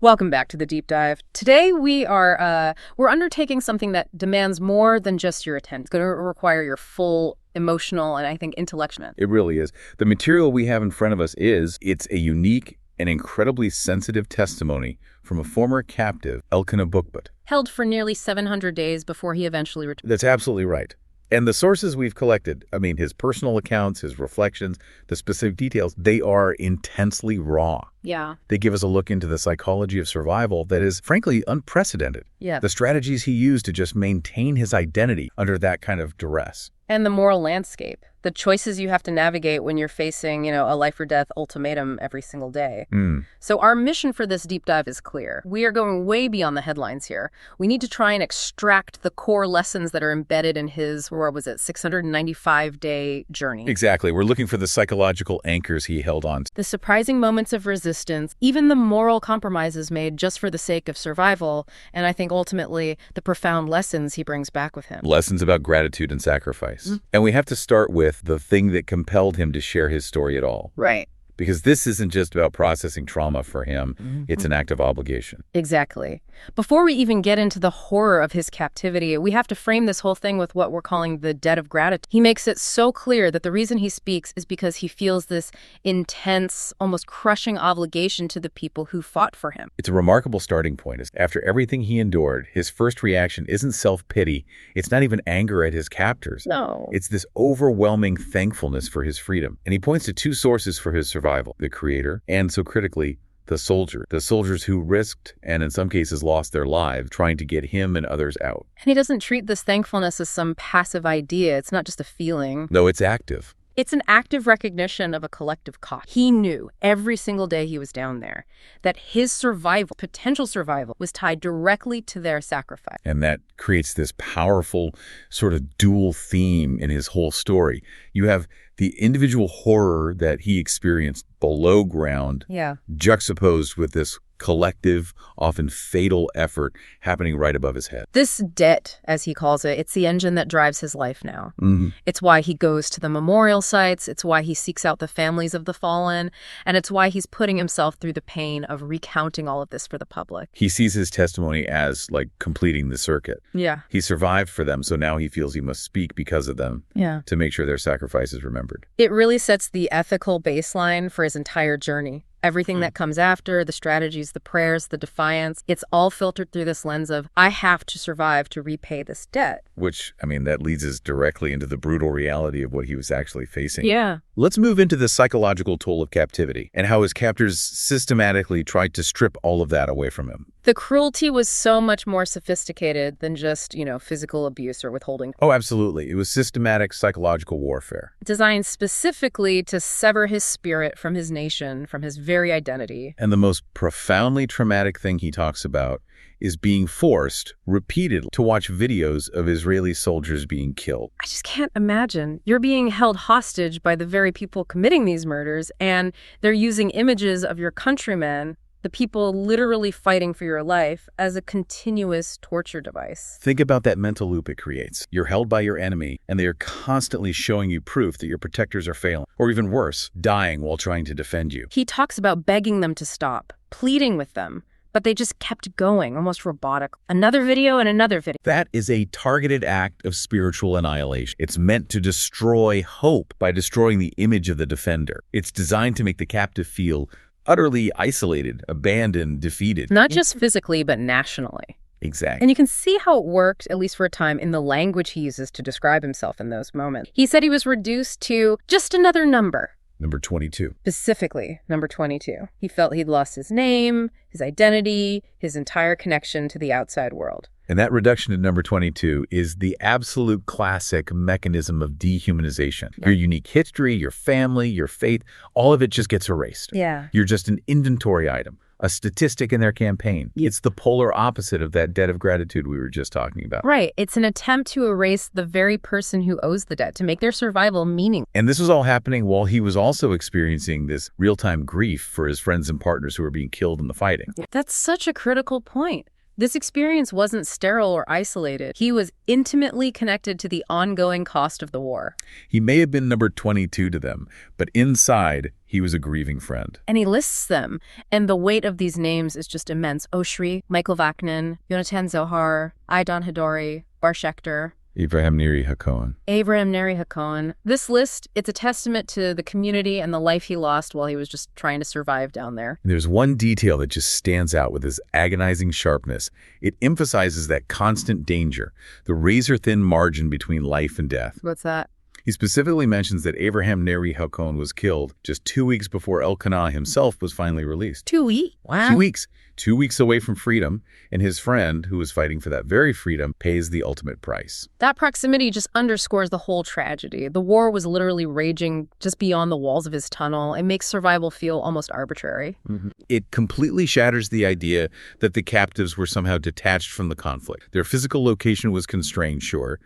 Welcome back to the deep dive. Today we're undertaking something that demands more than just your attention. It's going to require your full emotional and I think intellectual. It really is. The material we have in front of us it's a unique and incredibly sensitive testimony from a former captive, Elkana Bukhbut. Held for nearly 700 days before he eventually returned. That's absolutely right. And the sources we've collected, his personal accounts, his reflections, the specific details, they are intensely raw. Yeah. They give us a look into the psychology of survival that is, frankly, unprecedented. Yeah. The strategies he used to just maintain his identity under that kind of duress. And the moral landscape, the choices you have to navigate when you're facing, a life or death ultimatum every single day. So our mission for this deep dive is clear. We are going way beyond the headlines here. We need to try and extract the core lessons that are embedded in his, 695-day journey. Exactly. We're looking for the psychological anchors he held on to. The surprising moments of resistance, even the moral compromises made just for the sake of survival, and I think ultimately the profound lessons he brings back with him. Lessons about gratitude and sacrifice. And we have to start with the thing that compelled him to share his story at all. Right. Because this isn't just about processing trauma for him. It's an act of obligation. Exactly. Before we even get into the horror of his captivity, we have to frame this whole thing with what we're calling the debt of gratitude. He makes it so clear that the reason he speaks is because he feels this intense, almost crushing obligation to the people who fought for him. It's a remarkable starting point. After everything he endured, his first reaction isn't self-pity. It's not even anger at his captors. No. It's this overwhelming thankfulness for his freedom. And he points to two sources for his survival: the creator, and so critically, the soldiers who risked and in some cases lost their lives trying to get him and others out. And he doesn't treat this thankfulness as some passive idea. It's not just a feeling. No, it's active. It's an active recognition of a collective cost. He knew every single day he was down there that his survival, potential survival, was tied directly to their sacrifice. And that creates this powerful sort of dual theme in his whole story. You have the individual horror that he experienced below ground, juxtaposed with this collective, often fatal effort happening right above his head. This debt, as he calls it, it's the engine that drives his life now. It's why he goes to the memorial sites. It's why he seeks out the families of the fallen. And it's why he's putting himself through the pain of recounting all of this for the public. He sees his testimony as like completing the circuit. Yeah. He survived for them, so now he feels he must speak because of them to make sure their sacrifice is remembered. It really sets the ethical baseline for his entire journey. Everything that comes after, the strategies, the prayers, the defiance, it's all filtered through this lens of, I have to survive to repay this debt. Which, that leads us directly into the brutal reality of what he was actually facing. Yeah. Let's move into the psychological toll of captivity and how his captors systematically tried to strip all of that away from him. The cruelty was so much more sophisticated than just, physical abuse or withholding. Oh, absolutely. It was systematic psychological warfare. Designed specifically to sever his spirit from his nation, from his very identity. And the most profoundly traumatic thing he talks about is being forced repeatedly to watch videos of Israeli soldiers being killed. I just can't imagine. You're being held hostage by the very people committing these murders, and they're using images of your countrymen, the people literally fighting for your life, as a continuous torture device. Think about that mental loop it creates. You're held by your enemy, and they are constantly showing you proof that your protectors are failing, or even worse, dying while trying to defend you. He talks about begging them to stop, pleading with them, but they just kept going, almost robotic. Another video and another video. That is a targeted act of spiritual annihilation. It's meant to destroy hope by destroying the image of the defender. It's designed to make the captive feel utterly isolated, abandoned, defeated. Not just physically, but nationally. Exactly. And you can see how it worked, at least for a time, in the language he uses to describe himself in those moments. He said he was reduced to just another number. Number 22. Specifically, number 22. He felt he'd lost his name, his identity, his entire connection to the outside world. And that reduction to number 22 is the absolute classic mechanism of dehumanization. Your unique history, your family, your faith, all of it just gets erased. Yeah. You're just an inventory item, a statistic in their campaign. It's the polar opposite of that debt of gratitude we were just talking about. Right. It's an attempt to erase the very person who owes the debt, to make their survival meaningful. And this was all happening while he was also experiencing this real-time grief for his friends and partners who were being killed in the fighting. That's such a critical point. This experience wasn't sterile or isolated. He was intimately connected to the ongoing cost of the war. He may have been number 22 to them, but inside, he was a grieving friend. And he lists them, and the weight of these names is just immense. Oshri, Michael Vaknin, Yonatan Zohar, Aidan Hadori, Bar Schechter. Abraham Neri Hacohen. Abraham Neri Hacohen. This list, it's a testament to the community and the life he lost while he was just trying to survive down there. And there's one detail that just stands out with his agonizing sharpness. It emphasizes that constant danger, the razor-thin margin between life and death. What's that? He specifically mentions that Abraham Neri Hacohen was killed just 2 weeks before Elkana himself was finally released. 2 weeks? Wow. 2 weeks. 2 weeks away from freedom, and his friend, who was fighting for that very freedom, pays the ultimate price. That proximity just underscores the whole tragedy. The war was literally raging just beyond the walls of his tunnel. It makes survival feel almost arbitrary. It completely shatters the idea that the captives were somehow detached from the conflict. Their physical location was constrained, sure,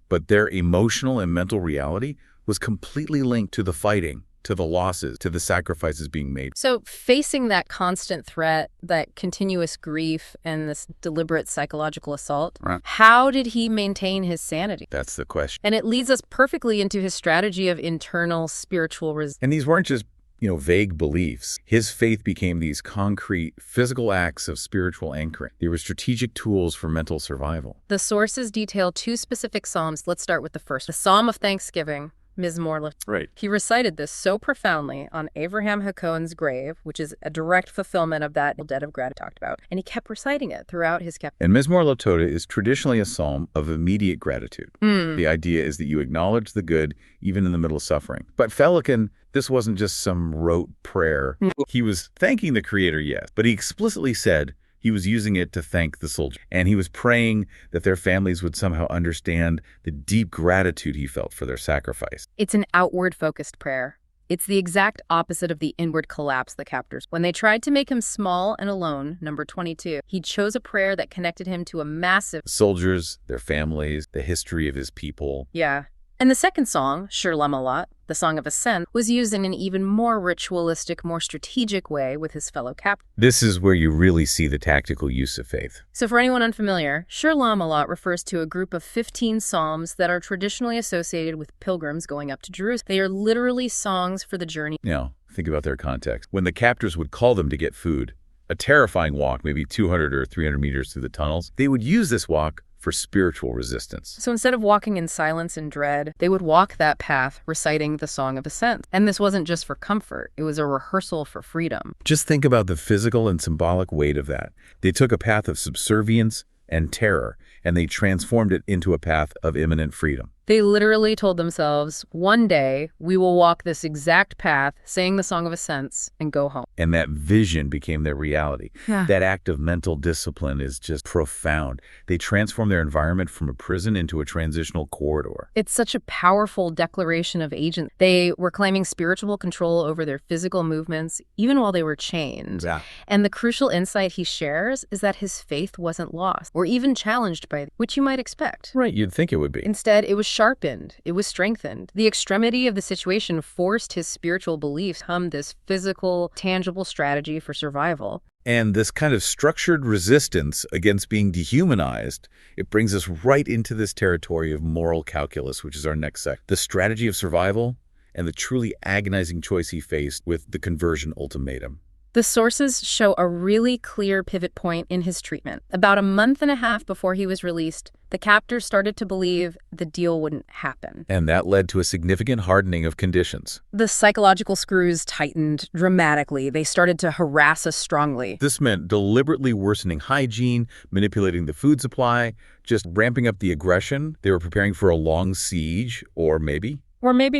but their emotional and mental reality was completely linked to the fighting, to the losses, to the sacrifices being made. So facing that constant threat, that continuous grief, and this deliberate psychological assault, how did he maintain his sanity? That's the question. And it leads us perfectly into his strategy of internal spiritual resilience. And these weren't just vague beliefs. His faith became these concrete, physical acts of spiritual anchoring. They were strategic tools for mental survival. The sources detail 2 specific psalms. Let's start with the first, the Psalm of Thanksgiving. Mizmor. Right. He recited this so profoundly on Abraham Hacohen's grave, which is a direct fulfillment of that debt of gratitude talked about, and he kept reciting it throughout his captivity. And Mizmor LaToda is traditionally a psalm of immediate gratitude. The idea is that you acknowledge the good even in the middle of suffering. But for Elkan, this wasn't just some rote prayer. He was thanking the Creator, yes, but he explicitly said he was using it to thank the soldiers. And he was praying that their families would somehow understand the deep gratitude he felt for their sacrifice. It's an outward-focused prayer. It's the exact opposite of the inward collapse the captors. When they tried to make him small and alone, number 22, he chose a prayer that connected him to a massive soldiers, their families, the history of his people. Yeah. And the second song, Shir Lamalat, the Song of Ascent, was used in an even more ritualistic, more strategic way with his fellow captives. This is where you really see the tactical use of faith. So for anyone unfamiliar, Shir Lamalat refers to a group of 15 psalms that are traditionally associated with pilgrims going up to Jerusalem. They are literally songs for the journey. Now, think about their context. When the captors would call them to get food, a terrifying walk, maybe 200 or 300 meters through the tunnels, they would use this walk for spiritual resistance. So instead of walking in silence and dread, they would walk that path reciting the Song of Ascent. And this wasn't just for comfort, it was a rehearsal for freedom. Just think about the physical and symbolic weight of that. They took a path of subservience and terror, and they transformed it into a path of imminent freedom. They literally told themselves, one day we will walk this exact path, saying the Song of Ascents, and go home. And that vision became their reality. That act of mental discipline is just profound. They transformed their environment from a prison into a transitional corridor. It's such a powerful declaration of agency. They were claiming spiritual control over their physical movements, even while they were chained. And the crucial insight he shares is that his faith wasn't lost, or even challenged by, which you might expect. Right, you'd think it would be. Instead, it was sharpened. It was strengthened. The extremity of the situation forced his spiritual beliefs to become this physical, tangible strategy for survival. And this kind of structured resistance against being dehumanized, it brings us right into this territory of moral calculus, which is our next section. The strategy of survival and the truly agonizing choice he faced with the conversion ultimatum. The sources show a really clear pivot point in his treatment. About a month and a half before he was released, the captors started to believe the deal wouldn't happen. And that led to a significant hardening of conditions. The psychological screws tightened dramatically. They started to harass us strongly. This meant deliberately worsening hygiene, manipulating the food supply, just ramping up the aggression. They were preparing for a long siege, or maybe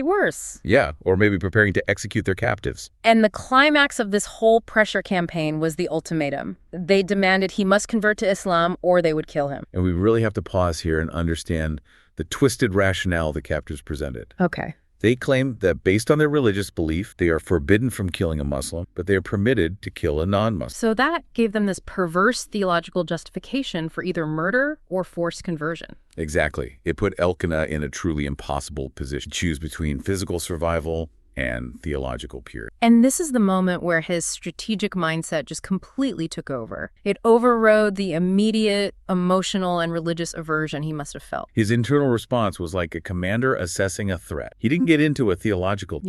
worse. Yeah, or maybe preparing to execute their captives. And the climax of this whole pressure campaign was the ultimatum. They demanded he must convert to Islam or they would kill him. And we really have to pause here and understand the twisted rationale the captors presented. Okay. They claim that based on their religious belief, they are forbidden from killing a Muslim, but they are permitted to kill a non-Muslim. So that gave them this perverse theological justification for either murder or forced conversion. Exactly. It put Elkana in a truly impossible position. Choose between physical survival and theological purity. And this is the moment where his strategic mindset just completely took over. It overrode the immediate emotional and religious aversion he must have felt. His internal response was like a commander assessing a threat. He didn't get into a theological.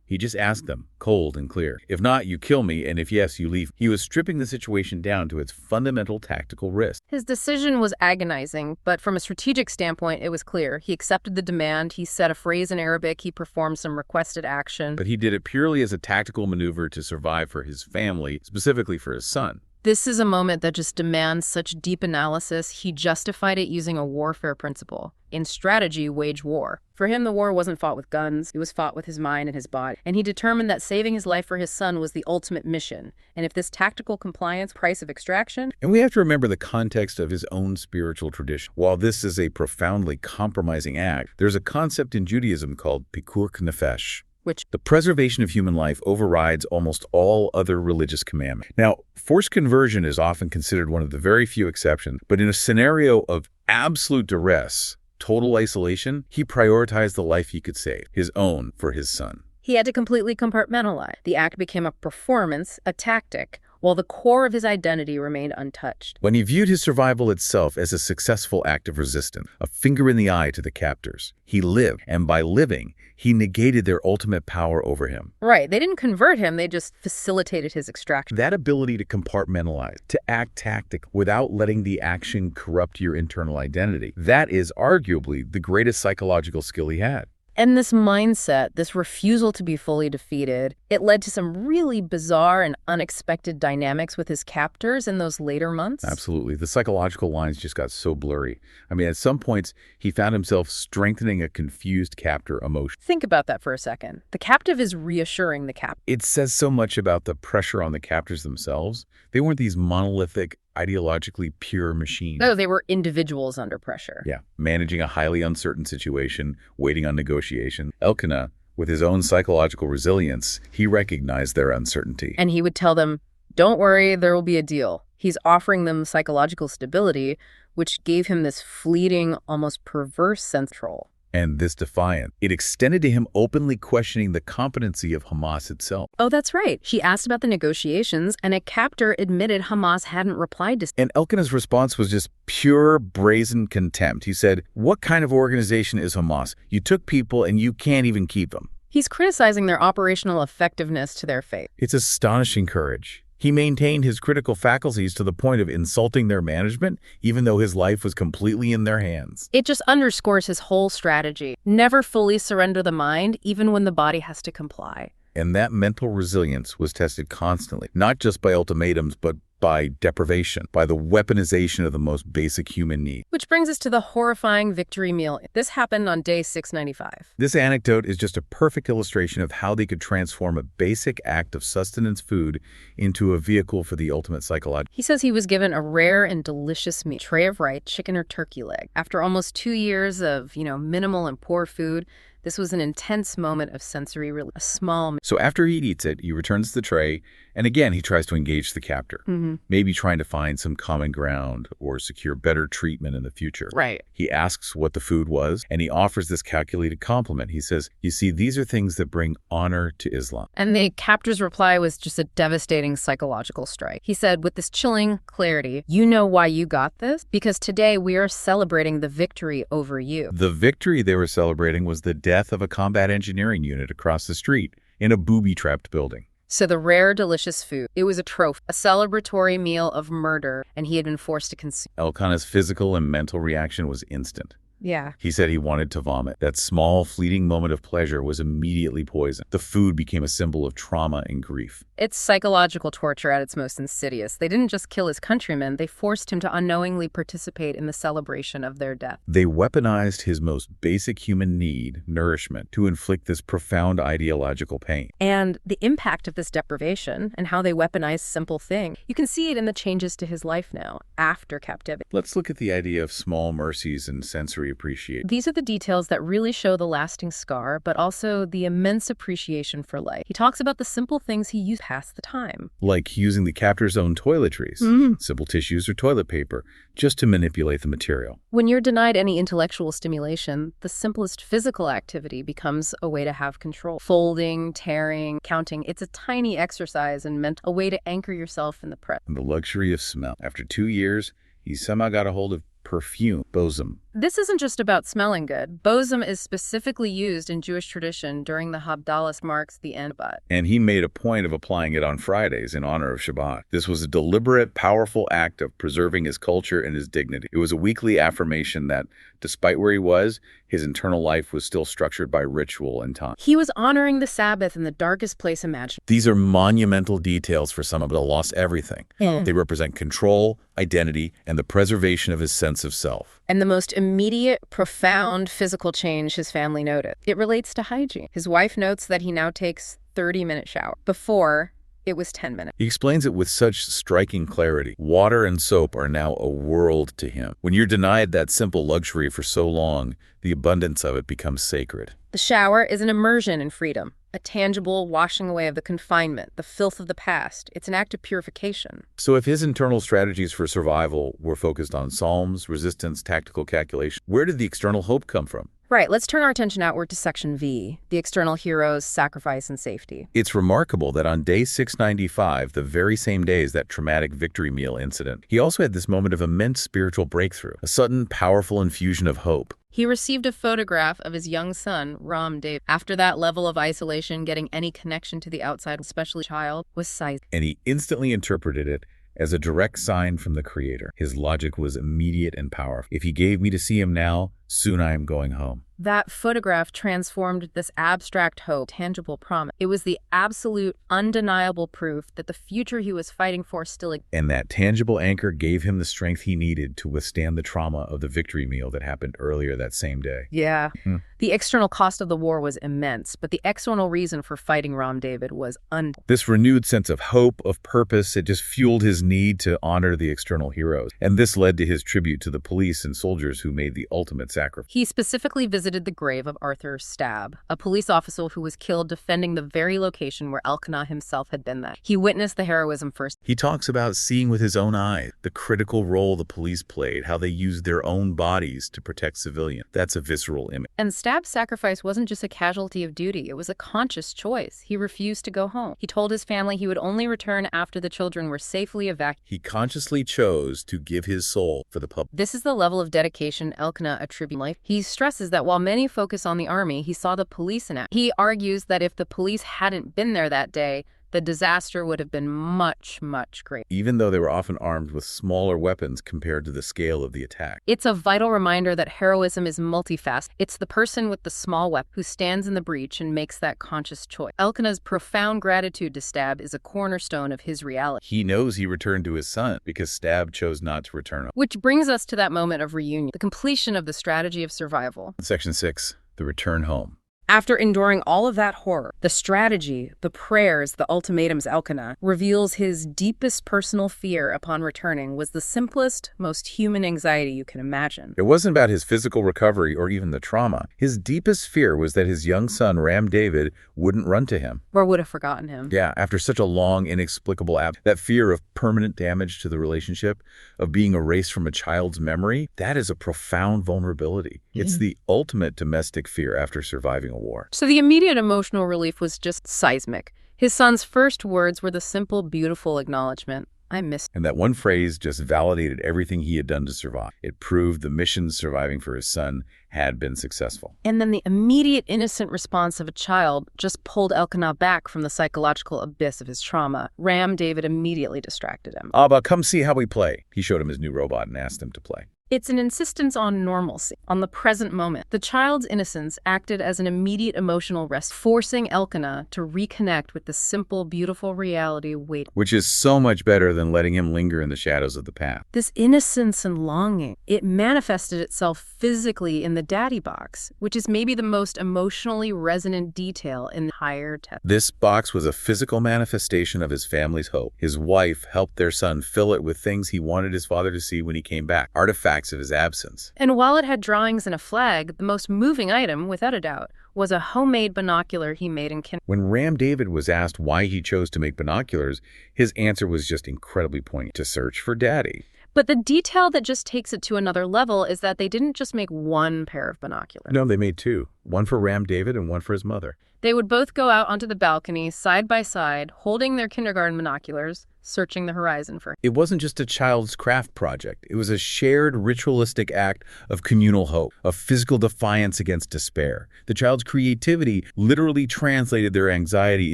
He just asked them, cold and clear. If not, you kill me, and if yes, you leave. He was stripping the situation down to its fundamental tactical risk. His decision was agonizing, but from a strategic standpoint, it was clear. He accepted the demand, he said a phrase in Arabic, he performed some requested action. But he did it purely as a tactical maneuver to survive for his family, specifically for his son. This is a moment that just demands such deep analysis. He justified it using a warfare principle. In strategy, wage war. For him, the war wasn't fought with guns. It was fought with his mind and his body. And he determined that saving his life for his son was the ultimate mission. And if this tactical compliance, price of extraction... And we have to remember the context of his own spiritual tradition. While this is a profoundly compromising act, there's a concept in Judaism called pikur nefesh, which the preservation of human life overrides almost all other religious commandments. Now, forced conversion is often considered one of the very few exceptions, but in a scenario of absolute duress, total isolation, he prioritized the life he could save, his own for his son. He had to completely compartmentalize. The act became a performance, a tactic, while the core of his identity remained untouched. When he viewed his survival itself as a successful act of resistance, a finger in the eye to the captors, he lived, and by living, he negated their ultimate power over him. Right. They didn't convert him, they just facilitated his extraction. That ability to compartmentalize, to act tactic without letting the action corrupt your internal identity, that is arguably the greatest psychological skill he had. And this mindset, this refusal to be fully defeated, it led to some really bizarre and unexpected dynamics with his captors in those later months. Absolutely. The psychological lines just got so blurry. I mean, at some points, he found himself strengthening a confused captor emotion. Think about that for a second. The captive is reassuring the captive. It says so much about the pressure on the captors themselves. They weren't these monolithic, ideologically pure machines. No, they were individuals under pressure. Yeah, managing a highly uncertain situation, waiting on negotiation. Elkana, with his own psychological resilience, he recognized their uncertainty. And he would tell them, don't worry, there will be a deal. He's offering them psychological stability, which gave him this fleeting, almost perverse sense of control. And this defiance, it extended to him openly questioning the competency of Hamas itself. Oh, that's right. She asked about the negotiations, and a captor admitted Hamas hadn't replied to... And Elkana's response was just pure, brazen contempt. He said, what kind of organization is Hamas? You took people and you can't even keep them. He's criticizing their operational effectiveness to their fate. It's astonishing courage. He maintained his critical faculties to the point of insulting their management, even though his life was completely in their hands. It just underscores his whole strategy. Never fully surrender the mind, even when the body has to comply. And that mental resilience was tested constantly, not just by ultimatums, but by deprivation, by the weaponization of the most basic human need. Which brings us to the horrifying victory meal. This happened on day 695. This anecdote is just a perfect illustration of how they could transform a basic act of sustenance food into a vehicle for the ultimate psychological. He says he was given a rare and delicious meal, tray of rice, chicken or turkey leg. After almost 2 years of, minimal and poor food, this was an intense moment of sensory relief, a small... So after he eats it, he returns the tray, and again he tries to engage the captor, maybe trying to find some common ground or secure better treatment in the future. Right. He asks what the food was, and he offers this calculated compliment. He says, you see, these are things that bring honor to Islam. And the captor's reply was just a devastating psychological strike. He said, with this chilling clarity, you know why you got this? Because today we are celebrating the victory over you. The victory they were celebrating was the death of a combat engineering unit across the street in a booby-trapped building. So the rare, delicious food, it was a trophy, a celebratory meal of murder, and he had been forced to consume. Elkana's physical and mental reaction was instant. Yeah. He said he wanted to vomit. That small, fleeting moment of pleasure was immediately poisoned. The food became a symbol of trauma and grief. It's psychological torture at its most insidious. They didn't just kill his countrymen, they forced him to unknowingly participate in the celebration of their death. They weaponized his most basic human need, nourishment, to inflict this profound ideological pain. And the impact of this deprivation and how they weaponized simple things, you can see it in the changes to his life now, after captivity. Let's look at the idea of small mercies and sensory appreciate. These are the details that really show the lasting scar, but also the immense appreciation for life. He talks about the simple things he used to pass the time. Like using the captor's own toiletries, simple tissues or toilet paper, just to manipulate the material. When you're denied any intellectual stimulation, the simplest physical activity becomes a way to have control. Folding, tearing, counting, it's a tiny exercise and meant a way to anchor yourself in the present. And the luxury of smell. After 2 years, he somehow got a hold of perfume, bosom. This isn't just about smelling good. Bosom is specifically used in Jewish tradition during the Havdalah, marks the end of Shabbat. And he made a point of applying it on Fridays in honor of Shabbat. This was a deliberate, powerful act of preserving his culture and his dignity. It was a weekly affirmation that, despite where he was, his internal life was still structured by ritual and time. He was honoring the Sabbath in the darkest place imaginable. These are monumental details for someone who lost everything. They represent control, identity, and the preservation of his sense of self. And the most immediate, profound physical change his family noted. It relates to hygiene. His wife notes that he now takes 30-minute shower. Before, it was 10 minutes. He explains it with such striking clarity. Water and soap are now a world to him. When you're denied that simple luxury for so long, the abundance of it becomes sacred. The shower is an immersion in freedom, a tangible washing away of the confinement, the filth of the past. It's an act of purification. So if his internal strategies for survival were focused on psalms, resistance, tactical calculation, where did the external hope come from? Right, let's turn our attention outward to Section V, the external heroes, sacrifice, and safety. It's remarkable that on day 695, the very same day as that traumatic victory meal incident, he also had this moment of immense spiritual breakthrough, a sudden, powerful infusion of hope. He received a photograph of his young son, Ram David. After that level of isolation, getting any connection to the outside, especially child, was seismic. And he instantly interpreted it as a direct sign from the Creator. His logic was immediate and powerful. If he gave me to see him now, soon I am going home. That photograph transformed this abstract hope, tangible promise. It was the absolute, undeniable proof that the future he was fighting for still existed. And that tangible anchor gave him the strength he needed to withstand the trauma of the victory meal that happened earlier that same day. Yeah. The external cost of the war was immense, but the external reason for fighting Ram David was This renewed sense of hope, of purpose, it just fueled his need to honor the external heroes. And this led to his tribute to the police and soldiers who made the ultimate sacrifice. He specifically visited the grave of Arthur Stab, a police officer who was killed defending the very location where Elkana himself had been that. He witnessed the heroism first. He talks about seeing with his own eyes the critical role the police played, how they used their own bodies to protect civilians. That's a visceral image. And Stab's sacrifice wasn't just a casualty of duty, it was a conscious choice. He refused to go home. He told his family he would only return after the children were safely evacuated. He consciously chose to give his soul for the public. This is the level of dedication Elkana attributes life. He stresses that while many focus on the army, he saw the police in action. He argues that if the police hadn't been there that day, the disaster would have been much, much greater. Even though they were often armed with smaller weapons compared to the scale of the attack. It's a vital reminder that heroism is multifaceted. It's the person with the small weapon who stands in the breach and makes that conscious choice. Elkana's profound gratitude to Stab is a cornerstone of his reality. He knows he returned to his son because Stab chose not to return home. Which brings us to that moment of reunion, the completion of the strategy of survival. Section 6, the return home. After enduring all of that horror, the strategy, the prayers, the ultimatums, Elkana reveals his deepest personal fear upon returning was the simplest, most human anxiety you can imagine. It wasn't about his physical recovery or even the trauma. His deepest fear was that his young son, Ram David, wouldn't run to him. Or would have forgotten him. Yeah, after such a long, inexplicable that fear of permanent damage to the relationship, of being erased from a child's memory, that is a profound vulnerability. It's the ultimate domestic fear after surviving a war. So the immediate emotional relief was just seismic. His son's first words were the simple, beautiful acknowledgement, "I miss you." And that one phrase just validated everything he had done to survive. It proved the mission surviving for his son had been successful. And then the immediate innocent response of a child just pulled Elkana back from the psychological abyss of his trauma. Ram David immediately distracted him. Abba, come see how we play. He showed him his new robot and asked him to play. It's an insistence on normalcy, on the present moment. The child's innocence acted as an immediate emotional rest, forcing Elkana to reconnect with the simple, beautiful reality waiting. Which is so much better than letting him linger in the shadows of the past. This innocence and longing, it manifested itself physically in the daddy box, which is maybe the most emotionally resonant detail in the entire text. This box was a physical manifestation of his family's hope. His wife helped their son fill it with things he wanted his father to see when he came back. Artifacts facts of his absence. And while it had drawings and a flag, the most moving item, without a doubt, was a homemade binocular he made in kindergarten. When Ram David was asked why he chose to make binoculars, his answer was just incredibly poignant: to search for Daddy. But the detail that just takes it to another level is that they didn't just make one pair of binoculars. No, they made two. One for Ram David and one for his mother. They would both go out onto the balcony, side by side, holding their kindergarten binoculars, searching the horizon for. It wasn't just a child's craft project. It was a shared ritualistic act of communal hope, of physical defiance against despair. The child's creativity literally translated their anxiety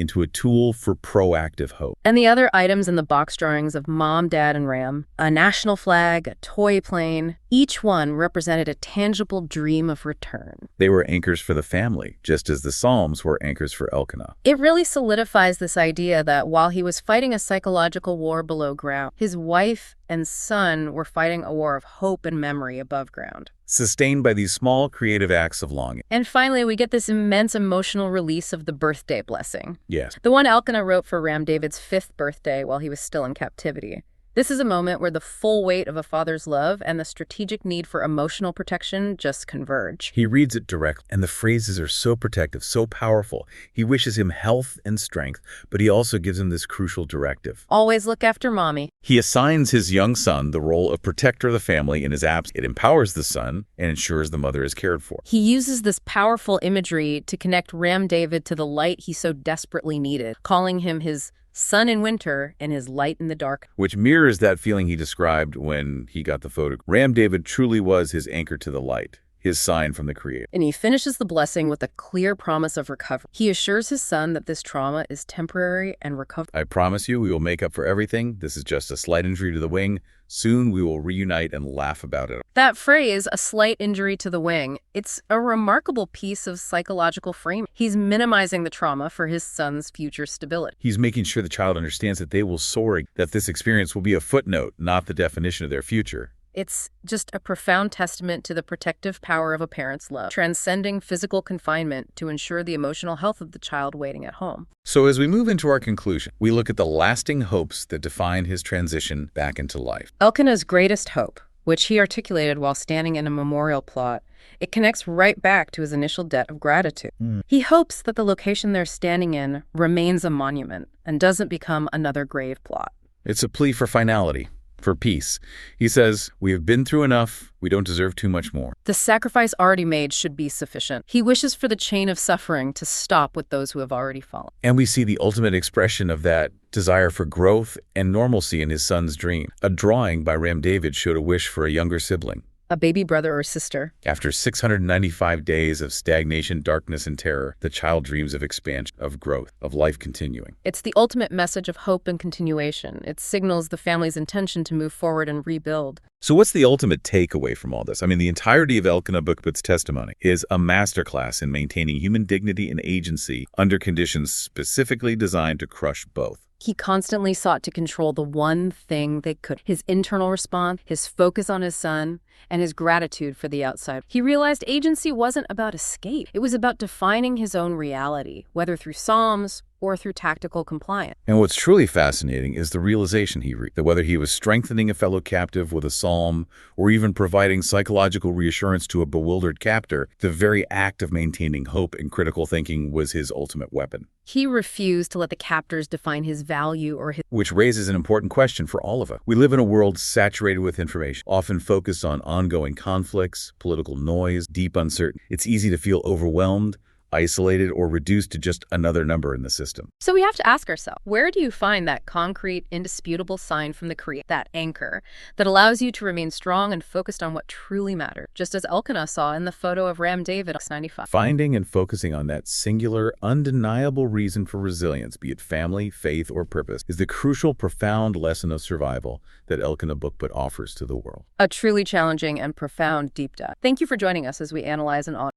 into a tool for proactive hope. And the other items in the box drawings of Mom, Dad, and Ram, a national flag, a toy plane, each one represented a tangible dream of return. They were anchors for the family, just as the Psalms were anchors for Elkanah. It really solidifies this idea that while he was fighting a psychological war below ground, his wife and son were fighting a war of hope and memory above ground, sustained by these small creative acts of longing. And finally, we get this immense emotional release of the birthday blessing. Yes. The one Elkanah wrote for Ram David's 5th birthday while he was still in captivity. This is a moment where the full weight of a father's love and the strategic need for emotional protection just converge. He reads it directly, and the phrases are so protective, so powerful. He wishes him health and strength, but he also gives him this crucial directive: always look after Mommy. He assigns his young son the role of protector of the family in his absence. It empowers the son and ensures the mother is cared for. He uses this powerful imagery to connect Ram David to the light he so desperately needed, calling him his sun in winter and his light in the dark. Which mirrors that feeling he described when he got the photo. Ram David truly was his anchor to the light, his sign from the Creator. And he finishes the blessing with a clear promise of recovery. He assures his son that this trauma is temporary and recoverable. I promise you we will make up for everything. This is just a slight injury to the wing. Soon we will reunite and laugh about it. That phrase, a slight injury to the wing, it's a remarkable piece of psychological framing. He's minimizing the trauma for his son's future stability. He's making sure the child understands that they will soar, that this experience will be a footnote, not the definition of their future. It's just a profound testament to the protective power of a parent's love, transcending physical confinement to ensure the emotional health of the child waiting at home. So as we move into our conclusion, we look at the lasting hopes that define his transition back into life. Elkanah's greatest hope, which he articulated while standing in a memorial plot, it connects right back to his initial debt of gratitude. He hopes that the location they're standing in remains a monument and doesn't become another grave plot. It's a plea for finality, for peace. He says, we have been through enough. We don't deserve too much more. The sacrifice already made should be sufficient. He wishes for the chain of suffering to stop with those who have already fallen. And we see the ultimate expression of that desire for growth and normalcy in his son's dream. A drawing by Ram David showed a wish for a younger sibling. A baby brother or sister. After 695 days of stagnation, darkness, and terror, the child dreams of expansion, of growth, of life continuing. It's the ultimate message of hope and continuation. It signals the family's intention to move forward and rebuild. So what's the ultimate takeaway from all this? I mean, the entirety of Elkana Bukhbut's testimony is a masterclass in maintaining human dignity and agency under conditions specifically designed to crush both. He constantly sought to control the one thing they could: his internal response, his focus on his son, and his gratitude for the outside. He realized agency wasn't about escape. It was about defining his own reality, whether through psalms or through tactical compliance. And what's truly fascinating is the realization he reached, that whether he was strengthening a fellow captive with a psalm or even providing psychological reassurance to a bewildered captor, the very act of maintaining hope and critical thinking was his ultimate weapon. He refused to let the captors define his value or his... Which raises an important question for all of us. We live in a world saturated with information, often focused on ongoing conflicts, political noise, deep uncertainty. It's easy to feel overwhelmed, isolated, or reduced to just another number in the system. So we have to ask ourselves, where do you find that concrete, indisputable sign from the Creator, that anchor, that allows you to remain strong and focused on what truly matters, just as Elkanah saw in the photo of Ram David, 95. Finding and focusing on that singular, undeniable reason for resilience, be it family, faith, or purpose, is the crucial, profound lesson of survival that Elkana Bukhbut offers to the world. A truly challenging and profound deep dive. Thank you for joining us as we analyze and honor